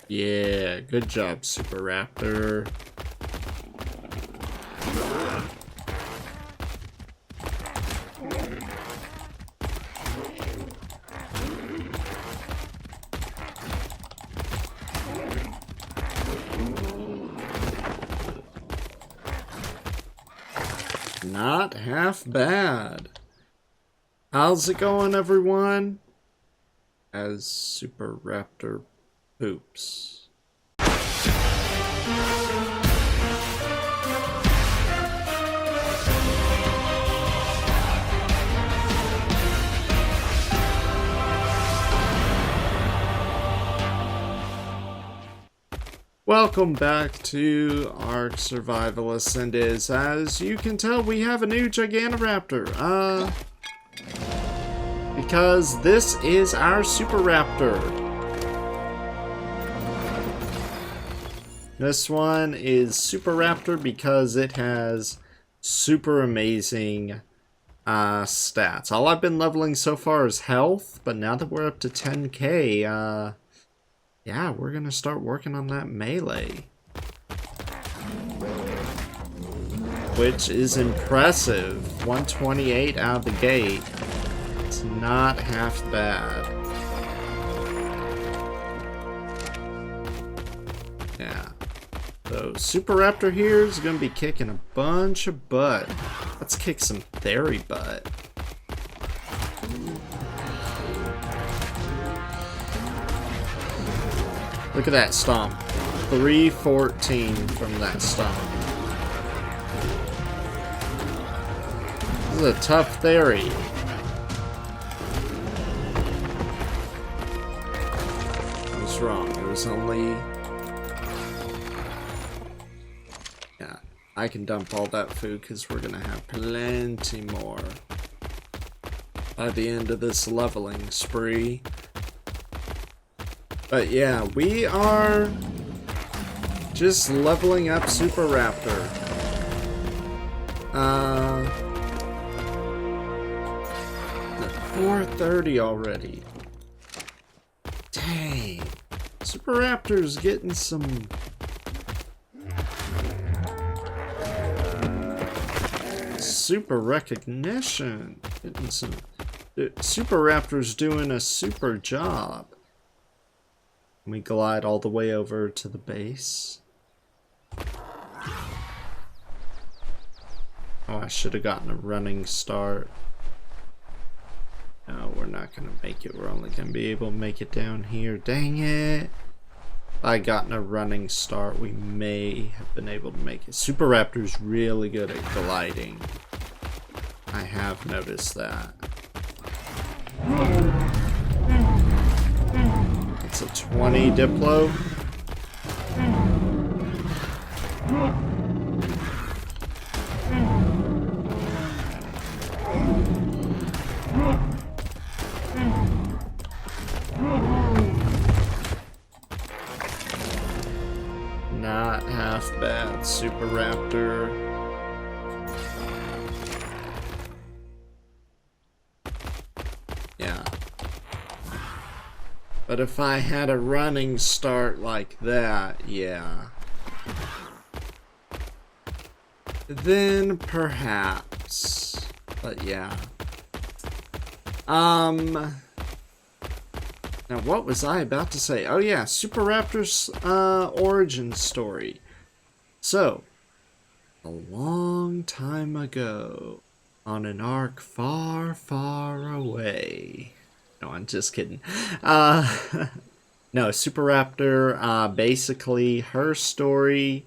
Yeah, good job, Super Raptor. Not half bad. How's it going, everyone? As Super Raptor poops. Welcome back to ARK Survivalists, and as you can tell, we have a new Gigantoraptor. Because this is our Super Raptor. This one is Super Raptor because it has super amazing stats. All I've been leveling so far is health, but now that we're up to 10k, yeah, we're gonna start working on that melee. Which is impressive. 128 out of the gate. It's not half bad. Yeah. So, Super Raptor here is gonna be kicking a bunch of butt. Let's kick some theory butt. Look at that stomp. 314 from that stomp. This is a tough theory. I was wrong. It was only... Yeah, I can dump all that food because we're going to have plenty more by the end of this leveling spree. But yeah, we are just leveling up Super Raptor. 430 already. Dang. Super Raptor's getting some... super recognition. Getting some... Super Raptor's doing a super job. We glide all the way over to the base. Oh, I should have gotten a running start. No, we're not going to make it. We're only going to be able to make it down here. Dang it. If I gotten a running start, we may have been able to make it. Super Raptor's really good at gliding. I have noticed that. It's a 20 Diplo. Not half bad, Super Raptor. Yeah. But if I had a running start like that, yeah. Then perhaps. But yeah. Now what was I about to say? Oh yeah, Super Raptor's origin story. So, a long time ago, on an ark far, far away. No, I'm just kidding. No, Super Raptor, basically her story,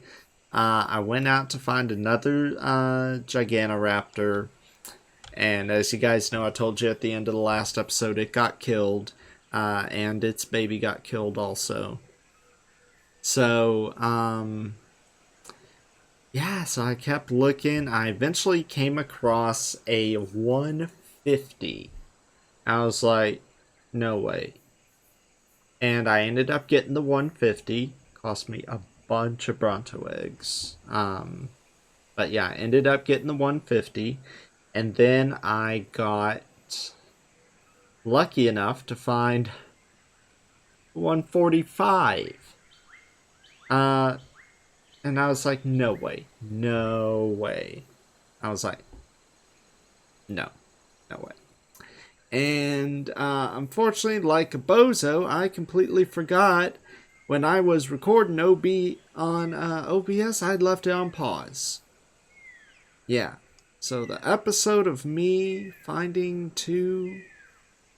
I went out to find another Gigantoraptor, and as you guys know, I told you at the end of the last episode, it got killed, and its baby got killed also. So, yeah, so I kept looking. I eventually came across a 150. I was like, no way. And I ended up getting the 150. Cost me a bunch of Bronto eggs. But yeah, I ended up getting the 150. And then I got lucky enough to find 145. And I was like, no way. No way. I was like, no. No way. And unfortunately, like a bozo, I completely forgot when I was recording on OBS, I'd left it on pause. Yeah. So the episode of me finding 2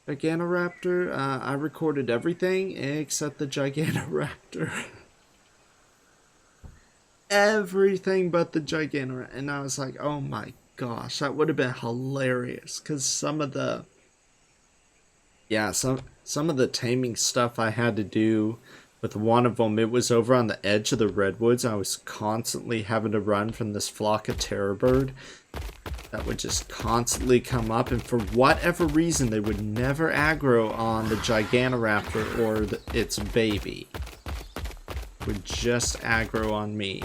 Gigantoraptor, I recorded everything except the Gigantoraptor. Everything but the Gigantoraptor. And I was like, oh my gosh, that would have been hilarious. Because some of the taming stuff I had to do with one of them, it was over on the edge of the redwoods. I was constantly having to run from this flock of terror bird that would just constantly come up, and for whatever reason they would never aggro on the Gigantoraptor or its baby. Would just aggro on me.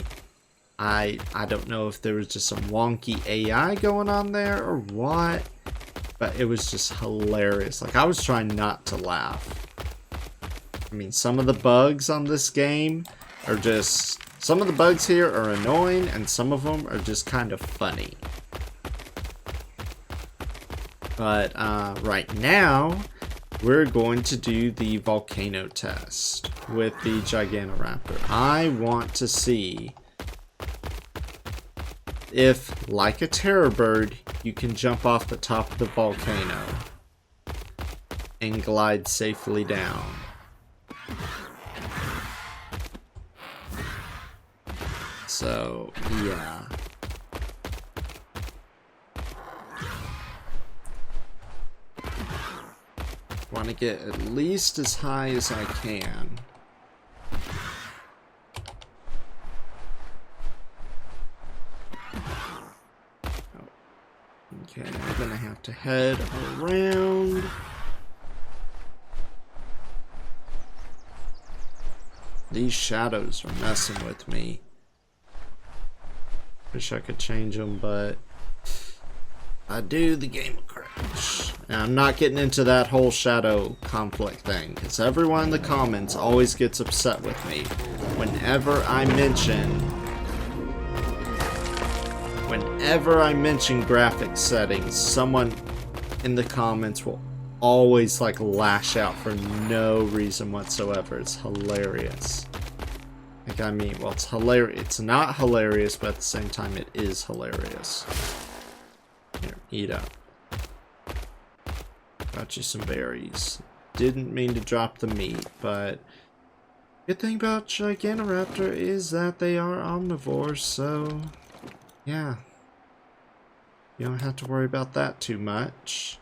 I don't know if there was just some wonky AI going on there or what, but it was just hilarious. Like, I was trying not to laugh. I mean, some of the bugs on this game are just... Some of the bugs here are annoying, and some of them are just kind of funny. But right now, we're going to do the volcano test with the Gigantoraptor. I want to see if, like a terror bird, you can jump off the top of the volcano and glide safely down. So, yeah. Want to get at least as high as I can. Okay, I'm gonna have to head around. These shadows are messing with me. Wish I could change them, but I do, the game will crash. And I'm not getting into that whole shadow conflict thing, because everyone in the comments always gets upset with me whenever I mention graphic settings. Someone in the comments will always like lash out for no reason whatsoever. It's hilarious. Like, I mean, well, it's hilarious. It's not hilarious, but at the same time, it is hilarious. Here, eat up. Got you some berries. Didn't mean to drop the meat, but good thing about Gigantoraptor is that they are omnivores, so yeah. You don't have to worry about that too much.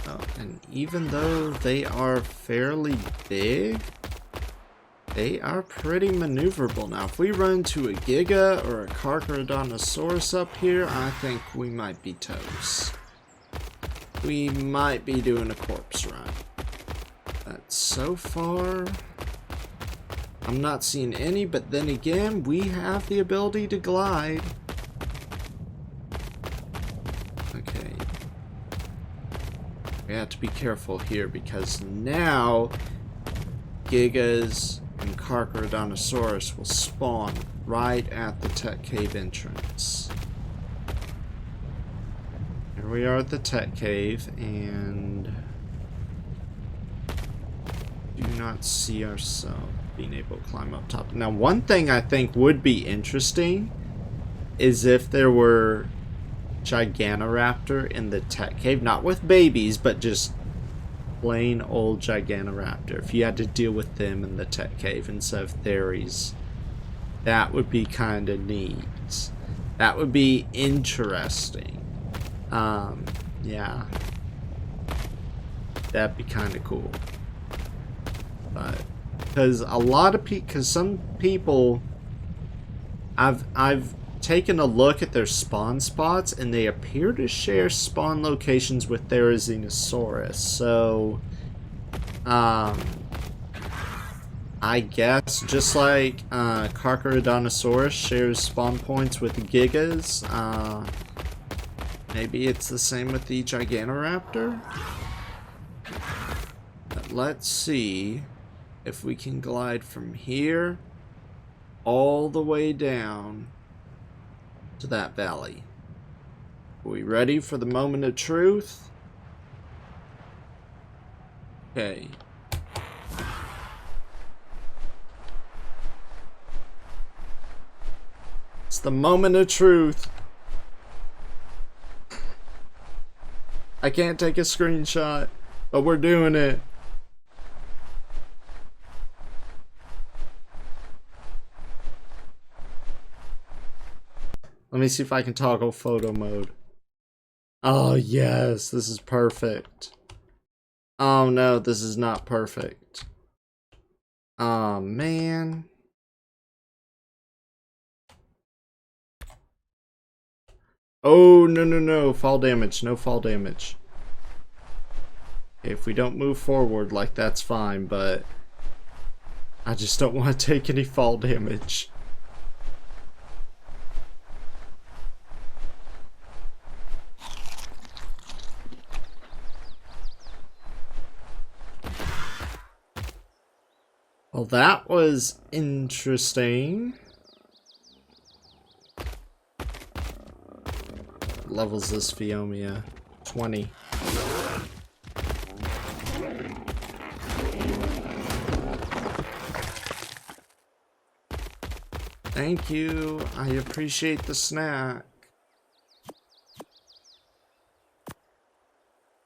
Oh, and even though they are fairly big, they are pretty maneuverable. Now, if we run to a Giga or a Carcharodontosaurus up here, I think we might be toast. We might be doing a corpse run. But so far, I'm not seeing any, but then again, we have the ability to glide. Okay. We have to be careful here because now Gigas and Carcharodontosaurus will spawn right at the tech cave entrance. Here we are at the tech cave, and do not see ourselves being able to climb up top. Now, one thing I think would be interesting is if there were Gigantoraptor in the tech cave, not with babies, but just plain old Gigantoraptor. If you had to deal with them in the tech cave instead of Theres, that would be kind of neat. That would be interesting. Yeah, that'd be kind of cool. But because a lot of people, because some people, I've taken a look at their spawn spots, and they appear to share spawn locations with Therizinosaurus. So, I guess just like Carcharodontosaurus shares spawn points with Gigas, Maybe it's the same with the Gigantoraptor? But let's see if we can glide from here all the way down to that valley. Are we ready for the moment of truth? Okay. It's the moment of truth. I can't take a screenshot, but we're doing it. Let me see if I can toggle photo mode. Oh yes, this is perfect. Oh no, this is not perfect. Oh man. Oh no no no, fall damage, no fall damage. Okay, if we don't move forward, like that's fine, but I just don't want to take any fall damage. Well, that was interesting. What levels this Phiomia? 20. Thank you. I appreciate the snack.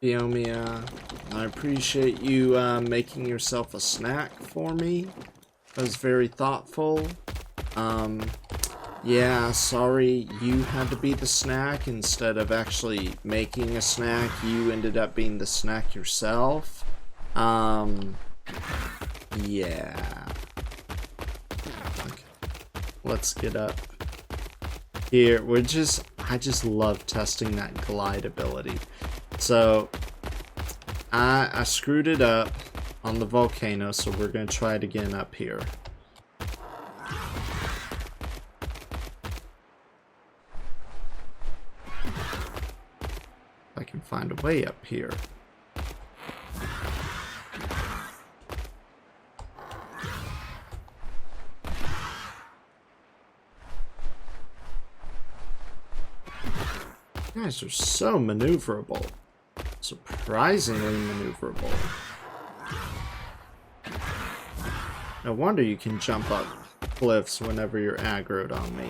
Phiomia, I appreciate you making yourself a snack for me. That was very thoughtful. Yeah, sorry you had to be the snack instead of actually making a snack. You ended up being the snack yourself. Yeah. Okay. Let's get up here. I just love testing that glide ability. So, I screwed it up on the volcano, so we're going to try it again up here. If I can find a way up here. You guys are so maneuverable. Surprisingly maneuverable. No wonder you can jump up cliffs whenever you're aggroed on me.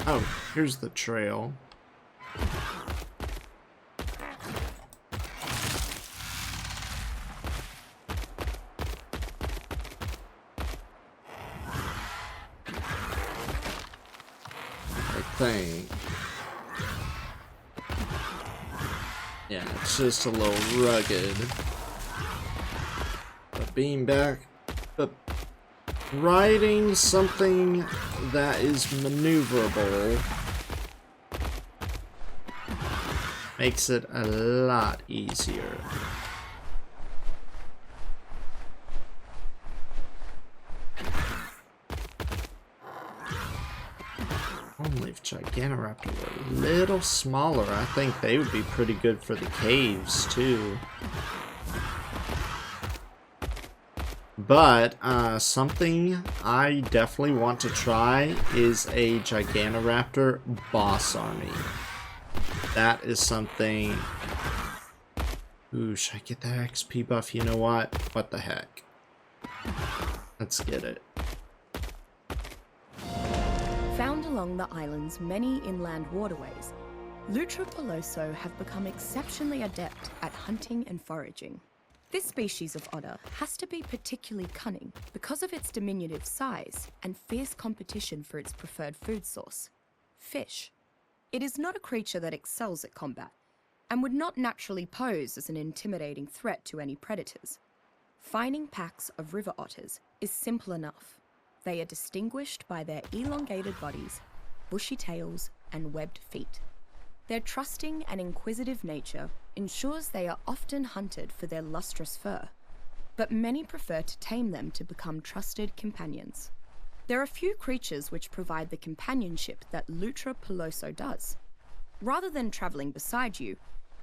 Oh, here's the trail. Thing. Yeah, it's just a little rugged. But being back, but riding something that is maneuverable makes it a lot easier. Only if Gigantoraptor were a little smaller, I think they would be pretty good for the caves too. But something I definitely want to try is a Gigantoraptor boss army. That is something. Ooh, should I get that XP buff? You know what? What the heck? Let's get it. Found along the island's many inland waterways, Lutra peloso have become exceptionally adept at hunting and foraging. This species of otter has to be particularly cunning because of its diminutive size and fierce competition for its preferred food source, fish. It is not a creature that excels at combat and would not naturally pose as an intimidating threat to any predators. Finding packs of river otters is simple enough. They are distinguished by their elongated bodies, bushy tails and webbed feet. Their trusting and inquisitive nature ensures they are often hunted for their lustrous fur, but many prefer to tame them to become trusted companions. There are few creatures which provide the companionship that Lutra peloso does. Rather than travelling beside you,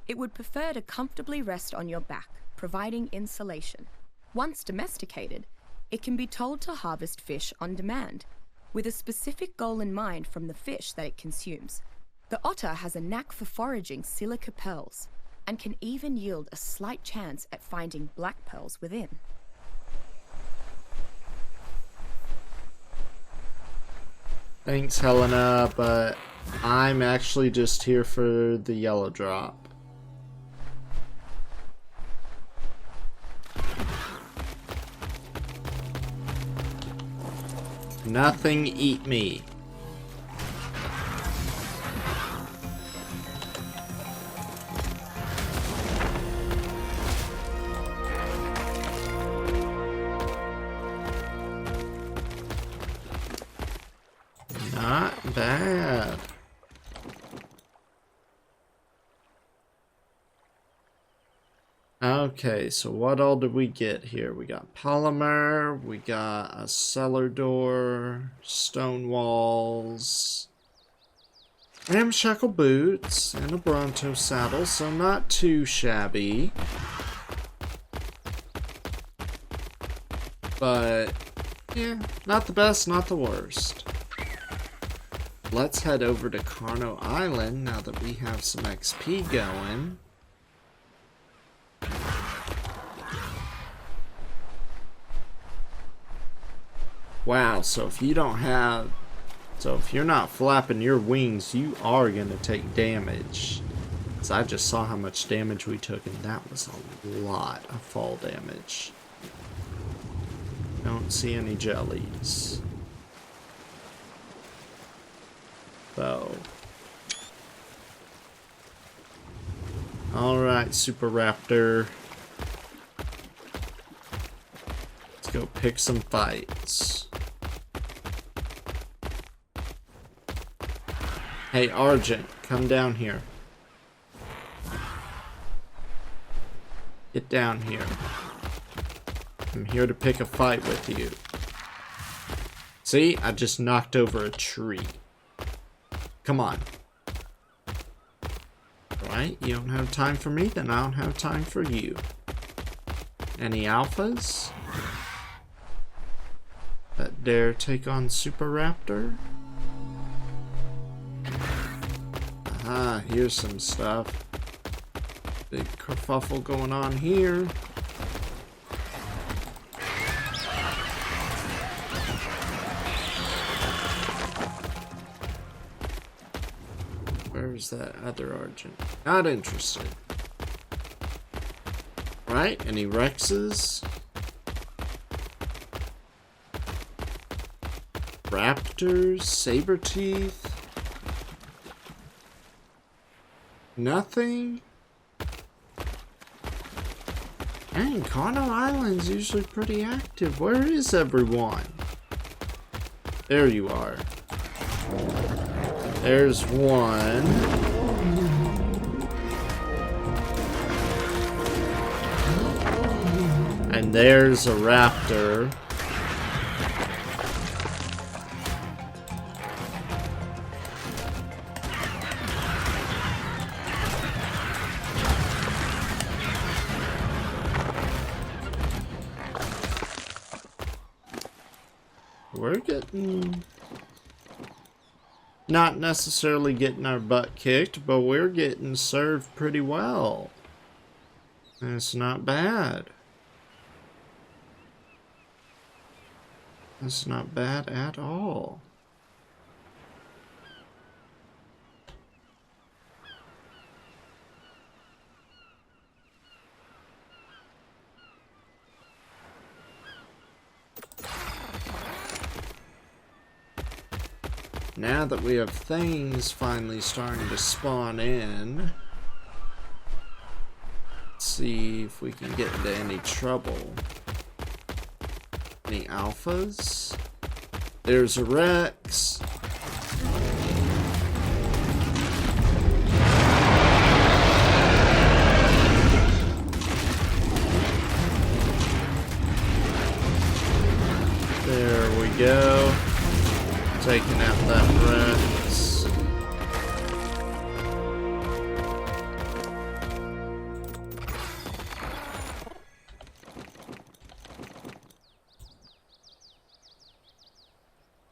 it would prefer to comfortably rest on your back, providing insulation. Once domesticated, it can be told to harvest fish on demand, with a specific goal in mind from the fish that it consumes. The otter has a knack for foraging silica pearls, and can even yield a slight chance at finding black pearls within. Thanks, Helena, but I'm actually just here for the yellow drop. Nothing eat me. Not bad. Okay, so what all did we get here? We got polymer, we got a cellar door, stone walls, ramshackle boots, and a Bronto saddle, so not too shabby. But, yeah, not the best, not the worst. Let's head over to Carno Island now that we have some XP going. Wow, so if you're not flapping your wings, you are going to take damage. So I just saw how much damage we took, and that was a lot of fall damage. Don't see any jellies. So. Alright, Super Raptor. Let's go pick some fights. Hey, Argent, come down here. Get down here. I'm here to pick a fight with you. See, I just knocked over a tree. Come on. Right, you don't have time for me, then I don't have time for you. Any alphas that dare take on Super Raptor? Ah, here's some stuff. Big kerfuffle going on here. Where's that other Argent? Not interested. Right, any Rexes? Raptors? Saber-teeth? Nothing? Dang, Carno Island's usually pretty active. Where is everyone? There you are. There's one. And there's a raptor. We're getting... not necessarily getting our butt kicked, but we're getting served pretty well. And it's not bad. It's not bad at all. Now that we have things finally starting to spawn in, let's see if we can get into any trouble. Any alphas? There's a Rex.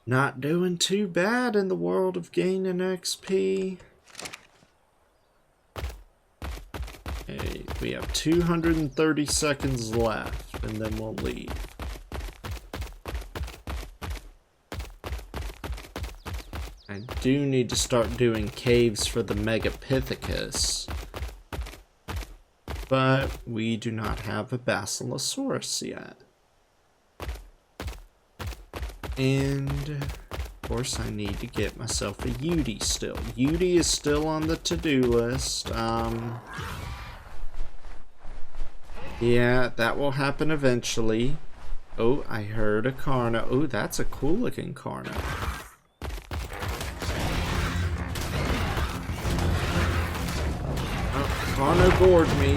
Not doing too bad in the world of gaining XP. Okay, we have 230 seconds left, and then we'll leave. I do need to start doing caves for the Megapithecus. But we do not have a Basilosaurus yet. And, of course, I need to get myself a Yudi still. Yudi is still on the to-do list. Yeah, that will happen eventually. Oh, I heard a Carno. Oh, that's a cool looking Carno. Oh, Carno gored me.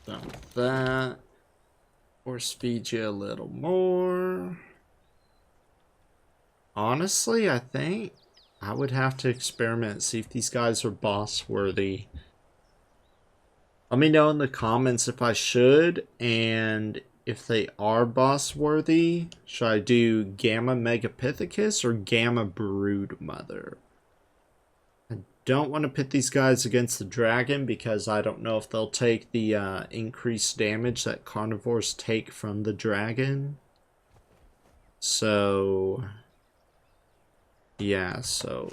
Done with that. Force feed you a little more. Honestly, I think I would have to experiment and see if these guys are boss worthy. Let me know in the comments if I should, and if they are boss worthy, should I do Gamma Megapithecus or Gamma Broodmother? Don't want to pit these guys against the dragon because I don't know if they'll take the increased damage that carnivores take from the dragon. So, yeah, so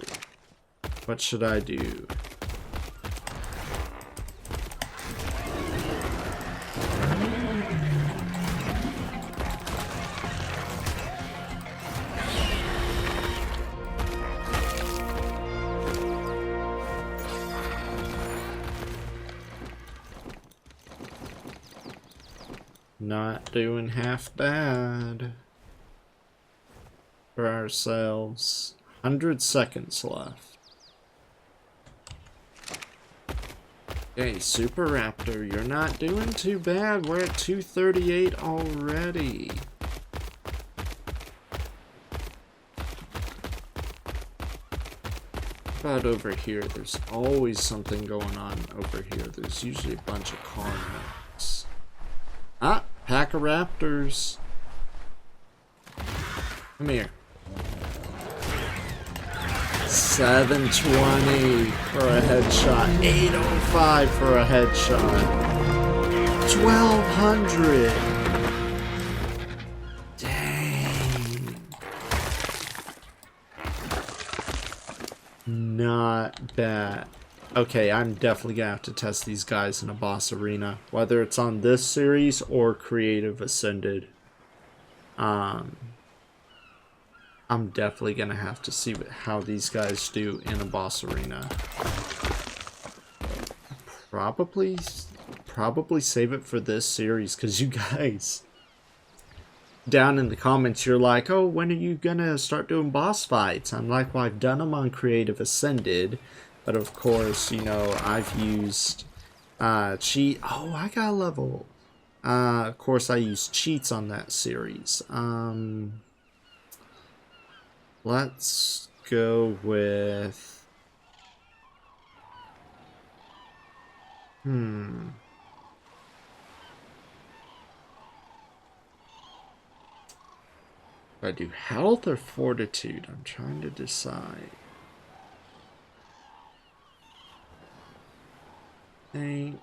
what should I do? Not doing half bad for ourselves. 100 seconds left. Okay, Super Raptor, you're not doing too bad. We're at 238 already. What about over here? There's always something going on over here. There's usually a bunch of carnivores. Ah, pack of raptors. Come here. 720 for a headshot. 805 for a headshot. 1200. Dang. Not bad. Okay, I'm definitely gonna have to test these guys in a boss arena, whether it's on this series or Creative Ascended. I'm definitely gonna have to see how these guys do in a boss arena. Probably save it for this series, because you guys down in the comments, you're like, oh, when are you gonna start doing boss fights? I'm like, well, I've done them on Creative Ascended. But of course, you know, I've used cheat. Oh, I got a level. Of course, I used cheats on that series. Let's go with. Do I do health or fortitude? I'm trying to decide. I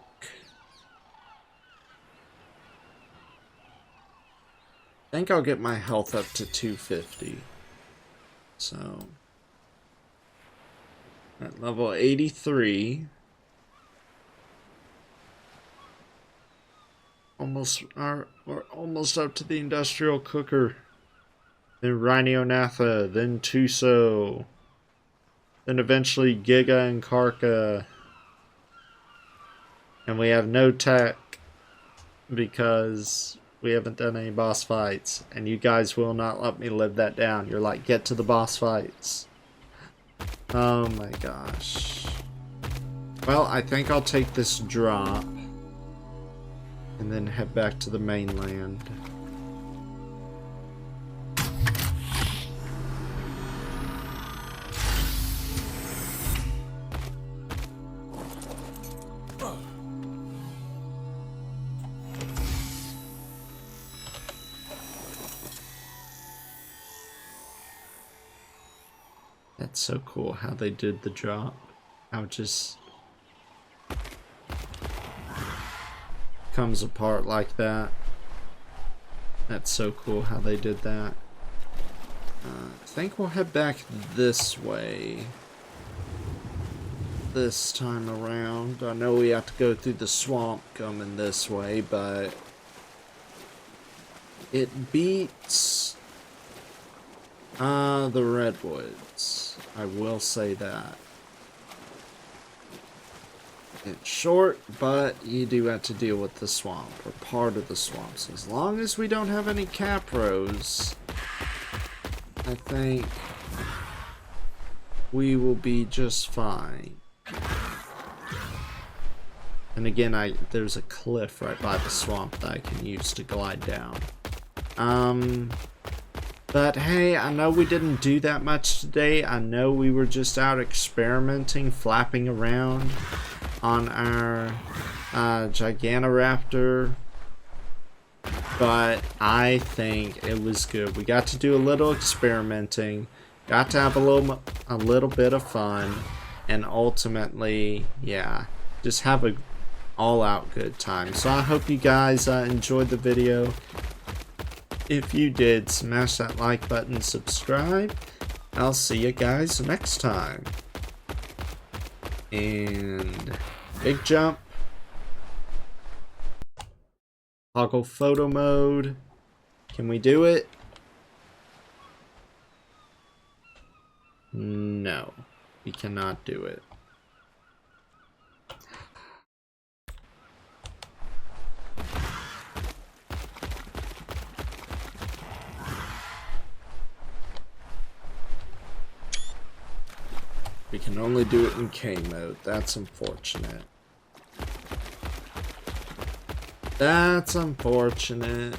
think I'll get my health up to 250. So at level 83, we're almost up to the industrial cooker. Then Rhiniothatha, then Tuso, then eventually Giga and Karka. And we have no tech because we haven't done any boss fights. And you guys will not let me live that down. You're like, get to the boss fights. Oh my gosh. Well, I think I'll take this drop. and then head back to the mainland. That's so cool how they did the drop. How it just comes apart like that. That's so cool how they did that. I think we'll head back this way this time around. I know we have to go through the swamp coming this way, but it beats the redwoods. I will say that. It's short, but you do have to deal with the swamp, or part of the swamp. So as long as we don't have any capros, I think we will be just fine. And again, there's a cliff right by the swamp that I can use to glide down. But hey, I know we didn't do that much today. I know we were just out experimenting, flapping around on our Gigantoraptor. But I think it was good. We got to do a little experimenting, got to have a little bit of fun, and ultimately, yeah, just have a all-out good time. So I hope you guys enjoyed the video. If you did, smash that like button, subscribe. I'll see you guys next time. And big jump. Toggle photo mode. Can we do it? No, we cannot do it. We can only do it in K mode. That's unfortunate. That's unfortunate.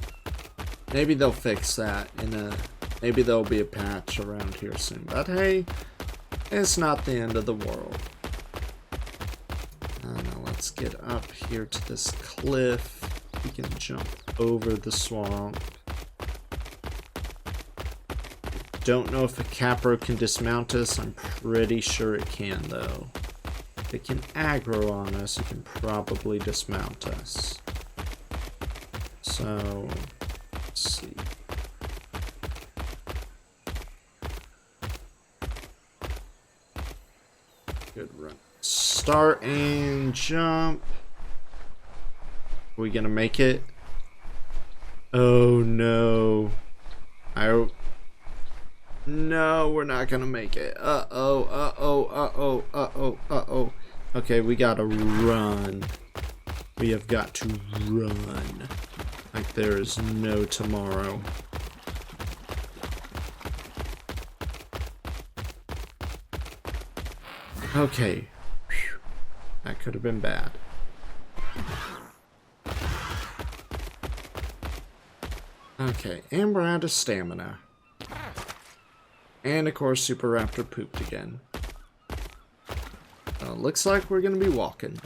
Maybe they'll fix that maybe there'll be a patch around here soon. But hey, it's not the end of the world. Now let's get up here to this cliff. We can jump over the swamp. Don't know if a capro can dismount us. I'm pretty sure it can, though. If it can aggro on us, it can probably dismount us. So, let's see. Good run. Start and jump. Are we gonna make it? Oh no. No, we're not gonna make it. Uh-oh, uh-oh, uh-oh, uh-oh, uh-oh. Okay, we gotta run. We have got to run. Like there is no tomorrow. Okay. Whew. That could have been bad. Okay, and we're out of stamina. And of course, Super Raptor pooped again. Looks like we're gonna be walking.